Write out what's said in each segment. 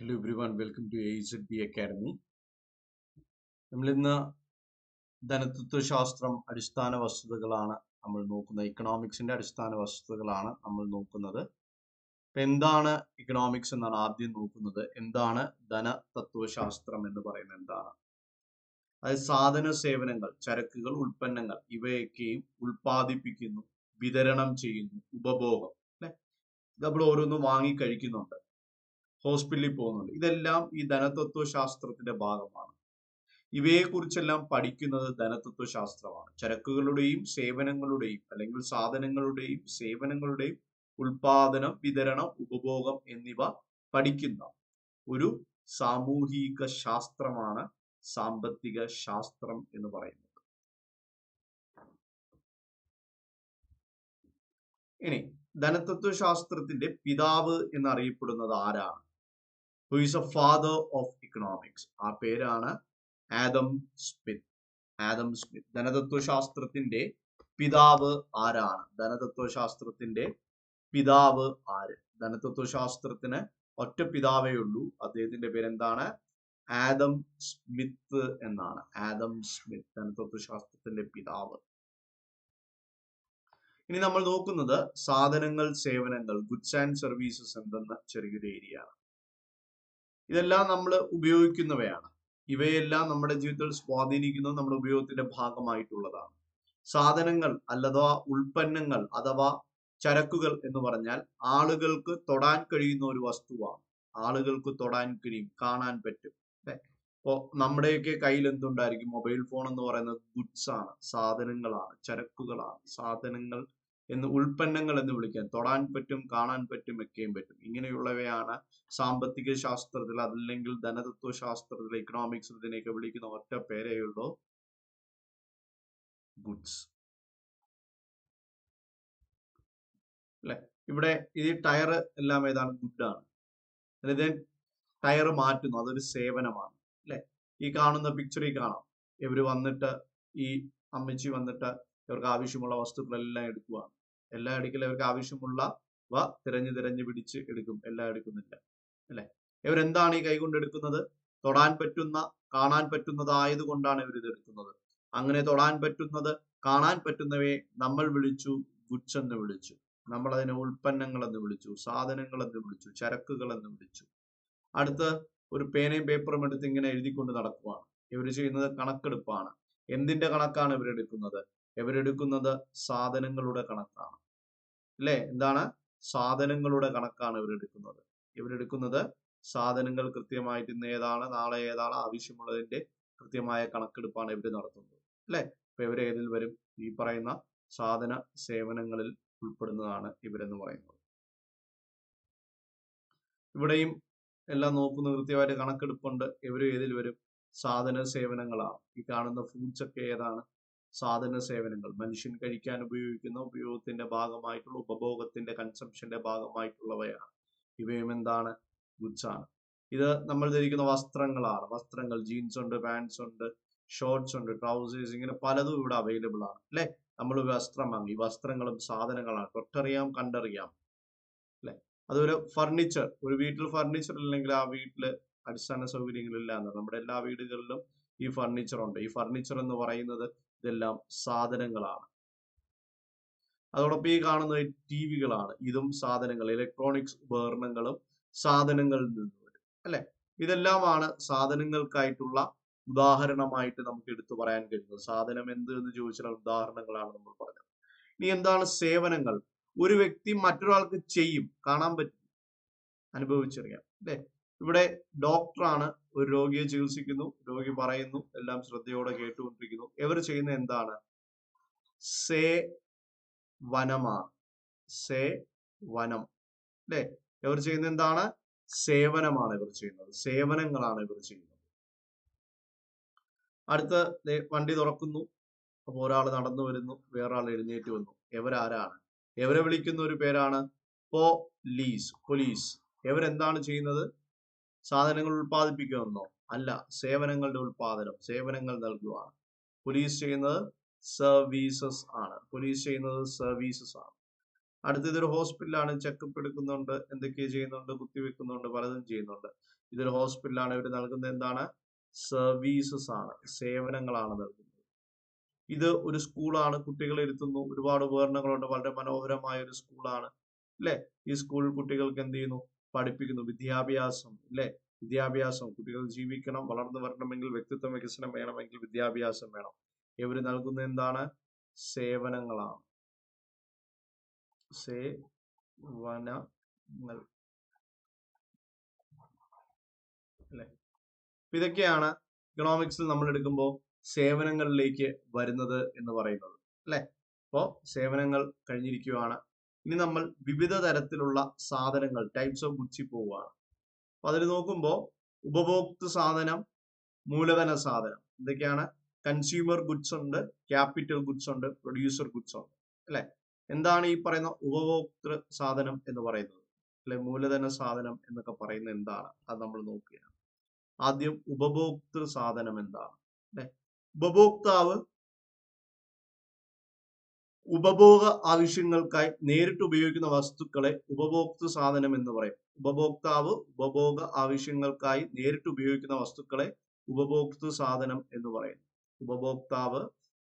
Hello everyone, welcome to AZB Academy. നമ്മൾ ഇന്ന് ധനതത്വശാസ്ത്രം അടിസ്ഥാന വസ്തുതകളാണ് നമ്മൾ നോക്കുന്നത്. ഇക്കണോമിക്സിന്റെ അടിസ്ഥാന വസ്തുതകളാണ് നമ്മൾ നോക്കുന്നത്. എന്താണ് ഇക്കണോമിക്സ് എന്നാണ് ആദ്യം നോക്കുന്നത്. എന്താണ് ധനതത്വശാസ്ത്രം എന്ന് പറയുന്നത് എന്താണ്? അതായത് സാധന സേവനങ്ങൾ, ചരക്കുകൾ, ഉൽപ്പന്നങ്ങൾ ഇവയൊക്കെയും ഉൽപ്പാദിപ്പിക്കുന്നു, വിതരണം ചെയ്യുന്നു, ഉപഭോഗം അല്ലെ, നമ്മൾ ഓരോന്നും വാങ്ങി കഴിക്കുന്നുണ്ട്, ഹോസ്പിറ്റലിൽ പോകുന്നുണ്ട്. ഇതെല്ലാം ഈ ധനതത്വശാസ്ത്രത്തിന്റെ ഭാഗമാണ്. ഇവയെക്കുറിച്ചെല്ലാം പഠിക്കുന്നത് ധനതത്വശാസ്ത്രമാണ്. ചരക്കുകളുടെയും സേവനങ്ങളുടെയും അല്ലെങ്കിൽ സാധനങ്ങളുടെയും സേവനങ്ങളുടെയും ഉൽപാദനം, വിതരണം, ഉപഭോഗം എന്നിവ പഠിക്കുന്ന ഒരു സാമൂഹിക ശാസ്ത്രമാണ് സാമ്പത്തിക ശാസ്ത്രം എന്ന് പറയുന്നത്. ഇനി ധനതത്വശാസ്ത്രത്തിന്റെ പിതാവ് എന്നറിയപ്പെടുന്നത് ആരാണ്? Who is a father of economics? ആ പേരാണ് ആദം സ്മിത്ത്. Adam Smith. ധനതത്വശാസ്ത്രത്തിന്റെ പിതാവ് ആരാണ്? ധനതത്വശാസ്ത്രത്തിന്റെ പിതാവ് ആര്? ധനതത്വശാസ്ത്രത്തിന് ഒറ്റ പിതാവേ ഉള്ളൂ. അദ്ദേഹത്തിന്റെ പേരെന്താണ്? ആദം സ്മിത്ത് എന്നാണ്. ആദം സ്മിത്ത് ധനതത്വശാസ്ത്രത്തിന്റെ പിതാവ്. ഇനി നമ്മൾ നോക്കുന്നത് സാധനങ്ങൾ, സേവനങ്ങൾ, ഗുഡ്സ് ആൻഡ് സർവീസസ് എന്തെന്ന ചെറിയൊരു ഏരിയ ആണ്. ഇതെല്ലാം നമ്മൾ ഉപയോഗിക്കുന്നവയാണ്. ഇവയെല്ലാം നമ്മുടെ ജീവിതത്തിൽ സ്വാധീനിക്കുന്നത് നമ്മുടെ ഉപയോഗത്തിന്റെ ഭാഗമായിട്ടുള്ളതാണ്. സാധനങ്ങൾ അഥവാ ഉൽപ്പന്നങ്ങൾ അഥവാ ചരക്കുകൾ എന്ന് പറഞ്ഞാൽ ആളുകൾക്ക് തൊടാൻ കഴിയുന്ന ഒരു വസ്തുവാണ്. ആളുകൾക്ക് തൊടാൻ കഴിയും, കാണാൻ പറ്റും അല്ലെ. ഇപ്പോ നമ്മുടെയൊക്കെ കയ്യിൽ എന്തുണ്ടായിരിക്കും? മൊബൈൽ ഫോൺ എന്ന് പറയുന്നത് ഗുഡ്സ് ആണ്, സാധനങ്ങളാണ്, ചരക്കുകളാണ്. സാധനങ്ങൾ എന്ന്, ഉൽപ്പന്നങ്ങൾ എന്ന് വിളിക്കാൻ, തൊടാൻ പറ്റും, കാണാൻ പറ്റും, വെക്കുകയും പറ്റും. ഇങ്ങനെയുള്ളവയാണ് സാമ്പത്തിക ശാസ്ത്രത്തിൽ അതല്ലെങ്കിൽ ധനതത്വശാസ്ത്രത്തിൽ, ഇക്കണോമിക്സിൽ ഇതിനെയൊക്കെ വിളിക്കുന്ന ഒറ്റ പേരെയുള്ളൂ, ഗുഡ്സ് അല്ലെ. ഇവിടെ ഈ ടയർ എല്ലാം ഏതാണ്? ഗുഡാണ്. അതായത് ടയർ മാറ്റുന്നു, അതൊരു സേവനമാണ് അല്ലെ. ഈ കാണുന്ന പിക്ചറിൽ കാണാം, ഇവര് വന്നിട്ട്, ഈ അമ്മച്ചി വന്നിട്ട് ഇവർക്ക് ആവശ്യമുള്ള വസ്തുക്കളെല്ലാം എടുക്കുകയാണ്. എല്ലാം എടുക്കില്ല, ഇവർക്ക് ആവശ്യമുള്ളവ തിരഞ്ഞു പിടിച്ച് എടുക്കും. എല്ലാം എടുക്കുന്നില്ല അല്ലെ. ഇവരെന്താണ് ഈ കൈകൊണ്ട് എടുക്കുന്നത്? തൊടാൻ പറ്റുന്ന, കാണാൻ പറ്റുന്നതായത് കൊണ്ടാണ് ഇവർ ഇത് എടുക്കുന്നത്. അങ്ങനെ തൊടാൻ പറ്റുന്നത്, കാണാൻ പറ്റുന്നവയെ നമ്മൾ വിളിച്ചു ഗുഡ്സ് എന്ന് വിളിച്ചു. നമ്മൾ അതിനെ ഉൽപ്പന്നങ്ങൾ എന്ന് വിളിച്ചു, സാധനങ്ങൾ എന്ന് വിളിച്ചു, ചരക്കുകൾ എന്ന് വിളിച്ചു. അടുത്ത് ഒരു പേനയും പേപ്പറും എടുത്ത് ഇങ്ങനെ എഴുതിക്കൊണ്ട് നടക്കുവാണ്. ഇവർ ചെയ്യുന്നത് കണക്കെടുപ്പാണ്. എന്തിന്റെ കണക്കാണ് ഇവരെടുക്കുന്നത്? ഇവരെടുക്കുന്നത് സാധനങ്ങളുടെ കണക്കാണ് അല്ലെ. എന്താണ്? സാധനങ്ങളുടെ കണക്കാണ് ഇവരെടുക്കുന്നത്. ഇവരെടുക്കുന്നത് സാധനങ്ങൾ കൃത്യമായിട്ട് ഇന്ന് ഏതാണ്, നാളെ ഏതാണ് ആവശ്യമുള്ളതിന്റെ കൃത്യമായ കണക്കെടുപ്പാണ് ഇവർ നടത്തുന്നത് അല്ലെ. അപ്പൊ ഇവർ ഏതിൽ വരും? ഈ പറയുന്ന സാധന സേവനങ്ങളിൽ ഉൾപ്പെടുന്നതാണ് ഇവരെന്ന് പറയുന്നത്. ഇവിടെയും എല്ലാം നോക്കുന്ന കൃത്യമായിട്ട് കണക്കെടുപ്പുണ്ട്. ഇവരും ഏതിൽ വരും? സാധന സേവനങ്ങളാണ്. ഈ കാണുന്ന ഫ്രൂട്ട്സ് ഒക്കെ ഏതാണ്? സാധന സേവനങ്ങൾ. മനുഷ്യൻ കഴിക്കാൻ ഉപയോഗിക്കുന്ന, ഉപയോഗത്തിന്റെ ഭാഗമായിട്ടുള്ള, ഉപഭോഗത്തിന്റെ കൺസംഷന്റെ ഭാഗമായിട്ടുള്ളവയാണ്. ഇവയും എന്താണ്? ഗുഡ്സ് ആണ്. ഇത് നമ്മൾ ധരിക്കുന്ന വസ്ത്രങ്ങളാണ്. വസ്ത്രങ്ങൾ, ജീൻസ് ഉണ്ട്, പാൻസ് ഉണ്ട്, ഷോർട്സ് ഉണ്ട്, ട്രൗസേഴ്സ്, ഇങ്ങനെ പലതും ഇവിടെ അവൈലബിൾ ആണ് അല്ലെ. നമ്മൾ വസ്ത്രം വാങ്ങി, വസ്ത്രങ്ങളും സാധനങ്ങളാണ്. തൊട്ടറിയാം, കണ്ടറിയാം അല്ലെ. അതൊരു ഫർണിച്ചർ, ഒരു വീട്ടിൽ ഫർണിച്ചർ ഇല്ലെങ്കിൽ ആ വീട്ടില് അടിസ്ഥാന സൗകര്യങ്ങളില്ല എന്ന്. നമ്മുടെ എല്ലാ വീടുകളിലും ഈ ഫർണിച്ചർ ഉണ്ട്. ഈ ഫർണിച്ചർ എന്ന് പറയുന്നത് ഇതെല്ലാം സാധനങ്ങളാണ്. അതോടൊപ്പം ഈ കാണുന്ന ടിവികളാണ്. ഇതും സാധനങ്ങൾ, ഇലക്ട്രോണിക്സ് ഉപകരണങ്ങളും സാധനങ്ങളിൽ നിന്ന് വരും അല്ലെ. ഇതെല്ലാമാണ് സാധനങ്ങൾക്കായിട്ടുള്ള ഉദാഹരണമായിട്ട് നമുക്ക് എടുത്തു പറയാൻ കഴിയുന്നത്. സാധനം എന്ത് എന്ന് ചോദിച്ചാൽ ഉദാഹരണങ്ങളാണ് നമ്മൾ പറഞ്ഞത്. ഇനി എന്താണ് സേവനങ്ങൾ? ഒരു വ്യക്തി മറ്റൊരാൾക്ക് ചെയ്യും, കാണാൻ പറ്റും, അനുഭവിച്ചറിയാം അല്ലെ. ഇവിടെ ഡോക്ടറാണ് ഒരു രോഗിയെ ചികിത്സിക്കുന്നു, രോഗി പറയുന്നു, എല്ലാം ശ്രദ്ധയോടെ കേട്ടുകൊണ്ടിരിക്കുന്നു. ഇവർ ചെയ്യുന്ന എന്താണ്? സേവനമാണ്. സേവനം അല്ലെ. ഇവർ ചെയ്യുന്ന എന്താണ്? സേവനമാണ് ഇവർ ചെയ്യുന്നത്. സേവനങ്ങളാണ് ഇവർ ചെയ്യുന്നത്. അടുത്ത വണ്ടി തുറക്കുന്നു, അപ്പൊ ഒരാൾ നടന്നു വരുന്നു, വേറൊരാൾ എഴുന്നേറ്റ് വന്നു. ഇവരാരാണ്? ഇവരെ വിളിക്കുന്ന ഒരു പേരാണ് പോലീസ്. പോലീസ്. ഇവരെന്താണ് ചെയ്യുന്നത്? സാധനങ്ങൾ ഉൽപ്പാദിപ്പിക്കുമെന്നോ? അല്ല, സേവനങ്ങളുടെ ഉൽപാദനം, സേവനങ്ങൾ നൽകുകയാണ്. പോലീസ് ചെയ്യുന്നത് സർവീസസ് ആണ്. പോലീസ് ചെയ്യുന്നത് സർവീസസ് ആണ്. അടുത്ത ഇതൊരു ഹോസ്പിറ്റലാണ്, ചെക്കപ്പ് എടുക്കുന്നുണ്ട്, എന്തൊക്കെയോ ചെയ്യുന്നുണ്ട്, കുത്തിവെക്കുന്നുണ്ട്, പലതും ചെയ്യുന്നുണ്ട്. ഇതൊരു ഹോസ്പിറ്റലാണ്. ഇവർ നൽകുന്നത് എന്താണ്? സർവീസസ് ആണ്, സേവനങ്ങളാണ് നൽകുന്നത്. ഇത് ഒരു സ്കൂളാണ്, കുട്ടികളെ ഇരുത്തുന്നു, ഒരുപാട് ഉപകരണങ്ങളുണ്ട്, വളരെ മനോഹരമായ ഒരു സ്കൂളാണ് അല്ലെ. ഈ സ്കൂളിൽ കുട്ടികൾക്ക് എന്ത് ചെയ്യുന്നു? പഠിപ്പിക്കുന്നു. വിദ്യാഭ്യാസം അല്ലെ, വിദ്യാഭ്യാസം. കുട്ടികൾ ജീവിക്കണം, വളർന്നു വരണമെങ്കിൽ, വ്യക്തിത്വ വികസനം വേണമെങ്കിൽ വിദ്യാഭ്യാസം വേണം. ഇവർ നൽകുന്ന എന്താണ്? സേവനങ്ങളാണ്, സേവനങ്ങൾ അല്ലെ. ഇതൊക്കെയാണ് ഇക്കണോമിക്സിൽ നമ്മൾ എടുക്കുമ്പോൾ സേവനങ്ങളിലേക്ക് വരുന്നത് എന്ന് പറയുന്നത് അല്ലെ. അപ്പോ സേവനങ്ങൾ കഴിഞ്ഞിരിക്കുകയാണ്. ഇനി നമ്മൾ വിവിധ തരത്തിലുള്ള സാധനങ്ങൾ, ടൈപ്സ് ഓഫ് ഗുഡ്സിൽ പോവുകയാണ്. അപ്പൊ അതിൽ നോക്കുമ്പോൾ ഉപഭോക്തൃ സാധനം, മൂലധന സാധനം, എന്തൊക്കെയാണ്? കൺസ്യൂമർ ഗുഡ്സ് ഉണ്ട്, ക്യാപിറ്റൽ ഗുഡ്സ് ഉണ്ട്, പ്രൊഡ്യൂസർ ഗുഡ്സ് ഉണ്ട് അല്ലെ. എന്താണ് ഈ പറയുന്ന ഉപഭോക്തൃ സാധനം എന്ന് പറയുന്നത് അല്ലെ, മൂലധന സാധനം എന്നൊക്കെ പറയുന്നത് എന്താണ്? അത് നമ്മൾ നോക്കുകയാണ്. ആദ്യം ഉപഭോക്തൃ സാധനം എന്താണ് അല്ലെ. ഉപഭോക്താവ് ഉപഭോഗ ആവശ്യങ്ങൾക്കായി നേരിട്ട് ഉപയോഗിക്കുന്ന വസ്തുക്കളെ ഉപഭോക്തൃ സാധനം എന്ന് പറയും. ഉപഭോക്താവ് ഉപഭോഗ ആവശ്യങ്ങൾക്കായി നേരിട്ട് ഉപയോഗിക്കുന്ന വസ്തുക്കളെ ഉപഭോക്തൃ സാധനം എന്ന് പറയും. ഉപഭോക്താവ്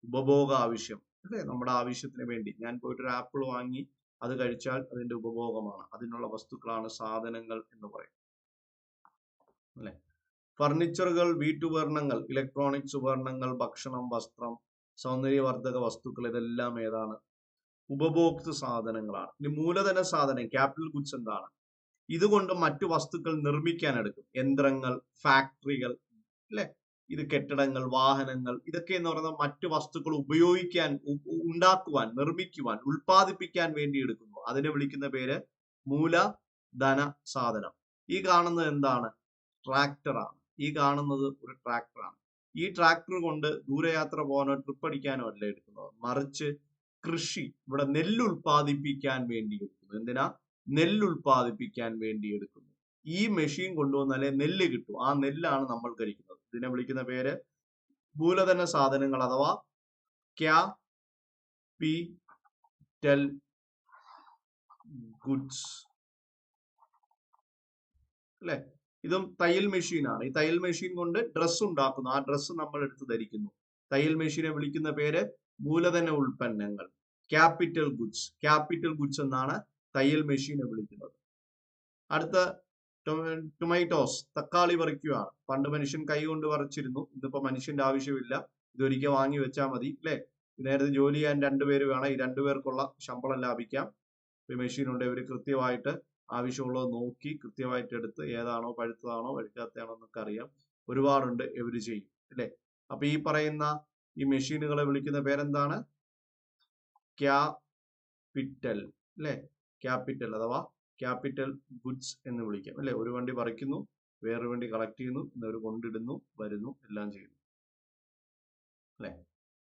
ഉപഭോഗ ആവശ്യം അല്ലെ, നമ്മുടെ ആവശ്യത്തിന് വേണ്ടി ഞാൻ പോയിട്ടൊരു ആപ്പിൾ വാങ്ങി അത് കഴിച്ചാൽ അതിന്റെ ഉപഭോഗമാണ്, അതിനുള്ള വസ്തുക്കളാണ് സാധനങ്ങൾ എന്ന് പറയും അല്ലെ. ഫർണിച്ചറുകൾ, വീട്ടുപകരണങ്ങൾ, ഇലക്ട്രോണിക്സ് ഉപകരണങ്ങൾ, ഭക്ഷണം, വസ്ത്രം, സൗന്ദര്യവർദ്ധക വസ്തുക്കൾ, ഇതെല്ലാം ഏതാണ്? ഉപഭോക്തൃ സാധനങ്ങളാണ്. ഇനി മൂലധന സാധനം, ക്യാപിറ്റൽ ഗുഡ്സ് എന്താണ്? ഇതുകൊണ്ട് മറ്റു വസ്തുക്കൾ നിർമ്മിക്കാൻ എടുക്കും. യന്ത്രങ്ങൾ, ഫാക്ടറികൾ അല്ലെ, ഇത് കെട്ടിടങ്ങൾ, വാഹനങ്ങൾ, ഇതൊക്കെ എന്ന് പറയുന്നത് മറ്റു വസ്തുക്കൾ ഉപയോഗിക്കാൻ, ഉണ്ടാക്കുവാൻ, നിർമ്മിക്കുവാൻ, ഉൽപ്പാദിപ്പിക്കാൻ വേണ്ടി എടുക്കുന്നു. അതിനെ വിളിക്കുന്ന പേര് മൂലധന സാധനം. ഈ കാണുന്നത് എന്താണ്? ട്രാക്ടറാണ്. ഈ കാണുന്നത് ഒരു ട്രാക്ടറാണ്. ഈ ട്രാക്ടർ കൊണ്ട് ദൂരയാത്ര പോകാനോ ട്രിപ്പ് അടിക്കാനോ അല്ല എടുക്കുന്നത്, മറിച്ച് കൃഷി, ഇവിടെ നെല്ല് ഉൽപ്പാദിപ്പിക്കാൻ വേണ്ടി എടുക്കുന്നു. എന്തിനാ? നെല്ല് ഉൽപ്പാദിപ്പിക്കാൻ വേണ്ടി എടുക്കുന്നു. ഈ മെഷീൻ കൊണ്ടുവന്നാലേ നെല്ല് കിട്ടും. ആ നെല്ലാണ് നമ്മൾ കഴിക്കുന്നത്. ഇതിനെ വിളിക്കുന്ന പേര് മൂലധന സാധനങ്ങൾ അഥവാ ക്യാപിറ്റൽ ഗുഡ്സ് അല്ലെ. ഇതും തയ്യൽ മെഷീനാണ്. ഈ തയ്യൽ മെഷീൻ കൊണ്ട് ഡ്രസ്സ് ഉണ്ടാക്കുന്നു. ആ ഡ്രസ്സ് നമ്മൾ എടുത്ത് ധരിക്കുന്നു. തയ്യൽ മെഷീനെ വിളിക്കുന്ന പേര് മൂലധന ഉൽപ്പന്നങ്ങൾ, ക്യാപിറ്റൽ ഗുഡ്സ്. ക്യാപിറ്റൽ ഗുഡ്സ് എന്നാണ് തയ്യൽ മെഷീനെ വിളിക്കുന്നത്. അടുത്ത ടൊമാറ്റോസ്, തക്കാളി പറിക്കുകയാണ്. പണ്ട് മനുഷ്യൻ കൈ കൊണ്ട് പറിച്ചിരുന്നു. ഇന്നിപ്പോ മനുഷ്യന്റെ ആവശ്യമില്ല, ഇതൊരിക്കൽ വാങ്ങി വെച്ചാൽ മതി അല്ലെ. നേരത്തെ ജോലി ചെയ്യാൻ 2 പേര് വേണം. ഈ 2 പേർക്കുള്ള ശമ്പളം ലാഭിക്കാം. മെഷീൻ ഉണ്ട്. ഇവര് കൃത്യമായിട്ട് ആവശ്യമുള്ളത് നോക്കി കൃത്യമായിട്ട് എടുത്ത് ഏതാണോ, പഴുത്തതാണോ പഴുക്കാത്തതാണോ എന്നൊക്കെ അറിയാം. ഒരുപാടുണ്ട്, ഇവര് ചെയ്യും അല്ലെ. അപ്പൊ ഈ പറയുന്ന ഈ മെഷീനുകളെ വിളിക്കുന്ന പേരെന്താണ്? ക്യാപിറ്റൽ അല്ലെ. ക്യാപിറ്റൽ അഥവാ ക്യാപിറ്റൽ ഗുഡ്സ് എന്ന് വിളിക്കാം അല്ലെ. ഒരു വണ്ടി പറിക്കുന്നു, വേറൊരു വണ്ടി കളക്ട് ചെയ്യുന്നു, ഇന്നൊരു കൊണ്ടിടുന്നു, വരുന്നു, എല്ലാം ചെയ്യുന്നു അല്ലെ.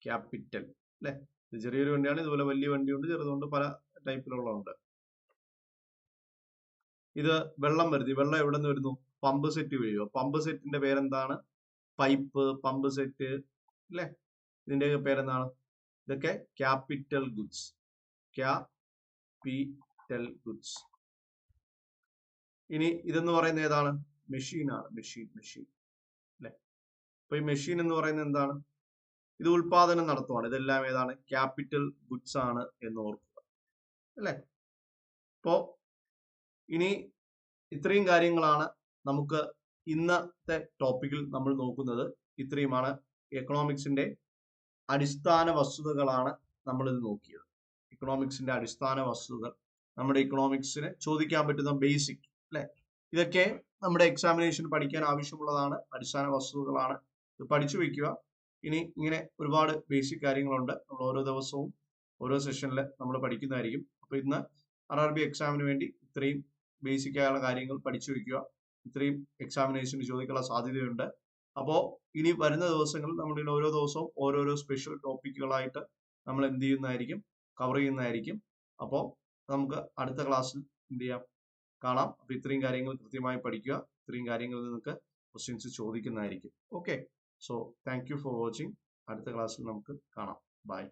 ക്യാപിറ്റൽ അല്ലെ. ഇത് ചെറിയൊരു വണ്ടിയാണ്. ഇതുപോലെ വലിയ വണ്ടിയുണ്ട്, ചെറുതുണ്ട്, പല ടൈപ്പിലുള്ളതുണ്ട്. ഇത് വെള്ളം വരുന്നു. വെള്ളം എവിടെ നിന്ന് വരുന്നു? പമ്പ് സെറ്റ് വഴിയോ. പമ്പ് സെറ്റിന്റെ പേരെന്താണ്? പൈപ്പ്, പമ്പ് സെറ്റ് അല്ലെ. ഇതിന്റെ പേരെന്താണ്? ഇതൊക്കെ ക്യാപിറ്റൽ ഗുഡ്സ്. Capital goods. ഇനി ഇതെന്ന് പറയുന്നത് ഏതാണ്? മെഷീനാണ്. മെഷീൻ അല്ലെ. അപ്പൊ ഈ മെഷീൻ എന്ന് പറയുന്നത് എന്താണ്? ഇത് ഉൽപാദനം നടത്തുവാണ്. ഇതെല്ലാം ഏതാണ്? ക്യാപിറ്റൽ ഗുഡ്സ് ആണ് എന്ന് ഓർക്കുക അല്ലെ. അപ്പോ ഇനി ഇത്രയും കാര്യങ്ങളാണ് നമുക്ക് ഇന്നത്തെ ടോപ്പിക്കിൽ നമ്മൾ നോക്കുന്നത്. ഇത്രയുമാണ് എക്കണോമിക്സിന്റെ അടിസ്ഥാന വസ്തുതകളാണ് നമ്മൾ ഇത് നോക്കിയത്. ഇക്കണോമിക്സിന്റെ അടിസ്ഥാന വസ്തുതകൾ, നമ്മുടെ ഇക്കണോമിക്സിന് ചോദിക്കാൻ പറ്റുന്ന ബേസിക് അല്ലെ. ഇതൊക്കെ നമ്മുടെ എക്സാമിനേഷൻ പഠിക്കാൻ ആവശ്യമുള്ളതാണ്, അടിസ്ഥാന വസ്തുതകളാണ്. ഇത് പഠിച്ചു വെക്കുക. ഇനി ഇങ്ങനെ ഒരുപാട് ബേസിക് കാര്യങ്ങളുണ്ട്. നമ്മൾ ഓരോ ദിവസവും ഓരോ സെഷനിൽ നമ്മൾ പഠിക്കുന്നതായിരിക്കും. അപ്പൊ ഇന്ന് RRB എക്സാമിന് വേണ്ടി ഇത്രയും ബേസിക് ആയുള്ള കാര്യങ്ങൾ പഠിച്ചു വെക്കുക. ഇത്രയും എക്സാമിനേഷന് ചോദിക്കാനുള്ള സാധ്യതയുണ്ട്. അപ്പോൾ ഇനി വരുന്ന ദിവസങ്ങളിൽ നമ്മൾ ഓരോ ദിവസവും ഓരോരോ സ്പെഷ്യൽ ടോപ്പിക്കുകളായിട്ട് നമ്മൾ എന്ത് ചെയ്യുന്നതായിരിക്കും, കവർ ചെയ്യുന്നതായിരിക്കും. അപ്പോൾ നമുക്ക് അടുത്ത ക്ലാസ്സിൽ എന്ത് ചെയ്യാം, കാണാം. അപ്പൊ ഇത്രയും കാര്യങ്ങൾ കൃത്യമായി പഠിക്കുക. ഇത്രയും കാര്യങ്ങളിൽ നിങ്ങൾക്ക് ക്വസ്റ്റ്യൻസ് ചോദിക്കുന്നതായിരിക്കും. Okay, so thank you for watching. അടുത്ത ക്ലാസ്സിൽ നമുക്ക് കാണാം. ബൈ.